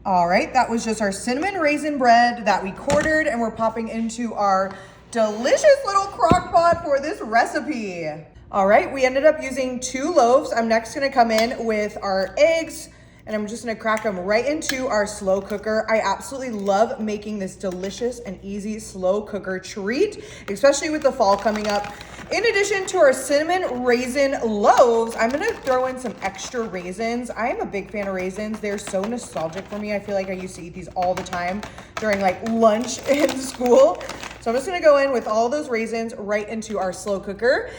All right, that was just our cinnamon raisin bread that we quartered, and we're popping into our delicious little crock pot for this recipe. All right, we ended up using 2 loaves. I'm next gonna come in with our eggs, and I'm just gonna crack them right into our slow cooker. I absolutely love making this delicious and easy slow cooker treat, especially with the fall coming up. In addition to our cinnamon raisin loaves, I'm gonna throw in some extra raisins. I am a big fan of raisins. They're so nostalgic for me. I feel like I used to eat these all the time during like lunch in school. So I'm just gonna go in with all those raisins right into our slow cooker.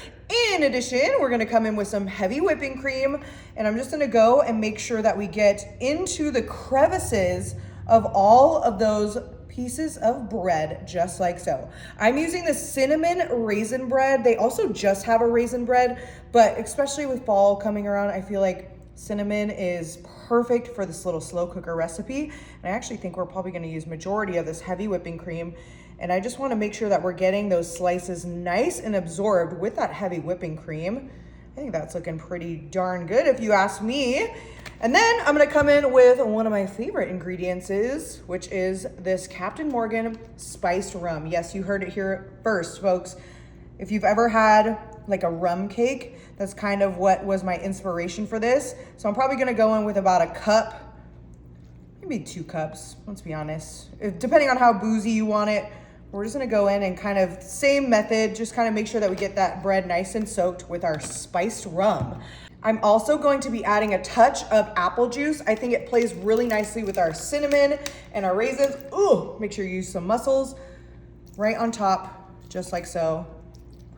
In addition, we're gonna come in with some heavy whipping cream, and I'm just gonna go and make sure that we get into the crevices of all of those pieces of bread, just like so. I'm using the cinnamon raisin bread. They also just have a raisin bread, but especially with fall coming around, I feel like cinnamon is perfect for this little slow cooker recipe. And I actually think we're probably gonna use majority of this heavy whipping cream. And I just wanna make sure that we're getting those slices nice and absorbed with that heavy whipping cream. I think that's looking pretty darn good if you ask me. And then I'm gonna come in with one of my favorite ingredients, which is this Captain Morgan spiced rum. Yes, you heard it here first, folks. If you've ever had like a rum cake, that's kind of what was my inspiration for this. So I'm probably gonna go in with about a cup, maybe 2 cups, let's be honest. Depending on how boozy you want it, we're just gonna go in and kind of same method, just kind of make sure that we get that bread nice and soaked with our spiced rum. I'm also going to be adding a touch of apple juice. I think it plays really nicely with our cinnamon and our raisins. Ooh, make sure you use some mussels right on top, just like so.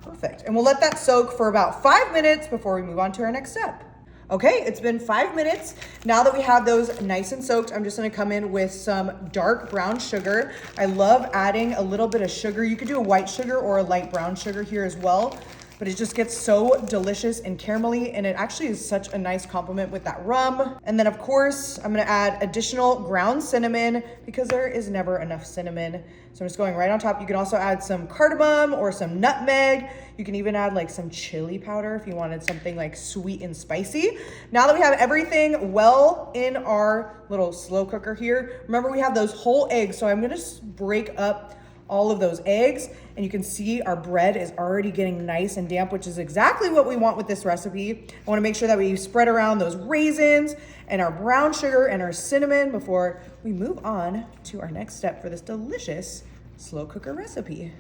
Perfect. And we'll let that soak for about 5 minutes before we move on to our next step. Okay, it's been 5 minutes. Now that we have those nice and soaked, I'm just gonna come in with some dark brown sugar. I love adding a little bit of sugar. You could do a white sugar or a light brown sugar here as well, but it just gets so delicious and caramelly, and it actually is such a nice complement with that rum. And then of course, I'm gonna add additional ground cinnamon because there is never enough cinnamon. So I'm just going right on top. You can also add some cardamom or some nutmeg. You can even add like some chili powder if you wanted something like sweet and spicy. Now that we have everything well in our little slow cooker here, remember we have those whole eggs. So I'm gonna break up all of those eggs, and you can see our bread is already getting nice and damp, which is exactly what we want with this recipe. I wanna make sure that we spread around those raisins and our brown sugar and our cinnamon before we move on to our next step for this delicious slow cooker recipe.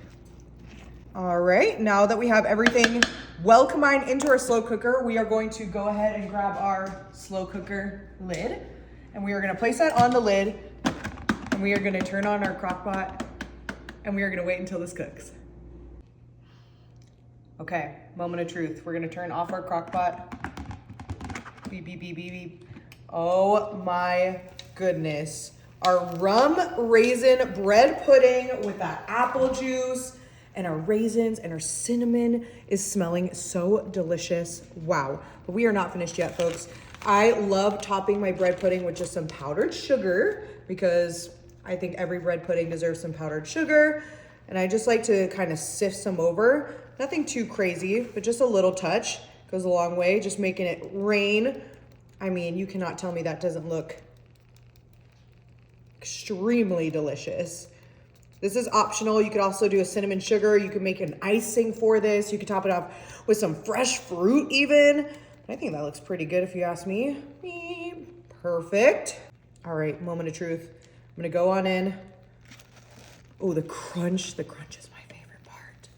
All right, now that we have everything well combined into our slow cooker, we are going to go ahead and grab our slow cooker lid, and we are gonna place that on the lid, and we are gonna turn on our crock pot, and we are gonna wait until this cooks. Okay, moment of truth. We're gonna turn off our crock pot. Beep, beep, beep, beep, beep. Oh my goodness. Our rum raisin bread pudding with that apple juice and our raisins and our cinnamon is smelling so delicious. Wow, but we are not finished yet, folks. I love topping my bread pudding with just some powdered sugar because I think every bread pudding deserves some powdered sugar. And I just like to kind of sift some over. Nothing too crazy, but just a little touch goes a long way, just making it rain. I mean, you cannot tell me that doesn't look extremely delicious. This is optional. You could also do a cinnamon sugar. You could make an icing for this. You could top it off with some fresh fruit even. But I think that looks pretty good if you ask me. Perfect. All right, moment of truth. I'm gonna go on in. Oh, the crunch is my favorite part.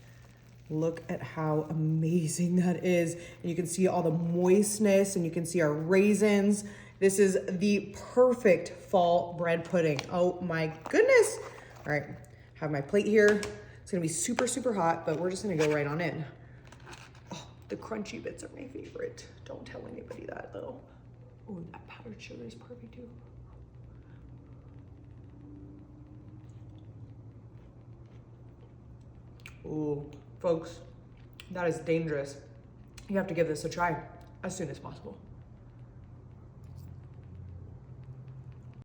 Look at how amazing that is. And you can see all the moistness and you can see our raisins. This is the perfect fall bread pudding. Oh my goodness. All right, have my plate here. It's gonna be super, super hot, but we're just gonna go right on in. Oh, the crunchy bits are my favorite. Don't tell anybody that though. Oh, that powdered sugar is perfect too. Ooh, folks, that is dangerous. You have to give this a try as soon as possible.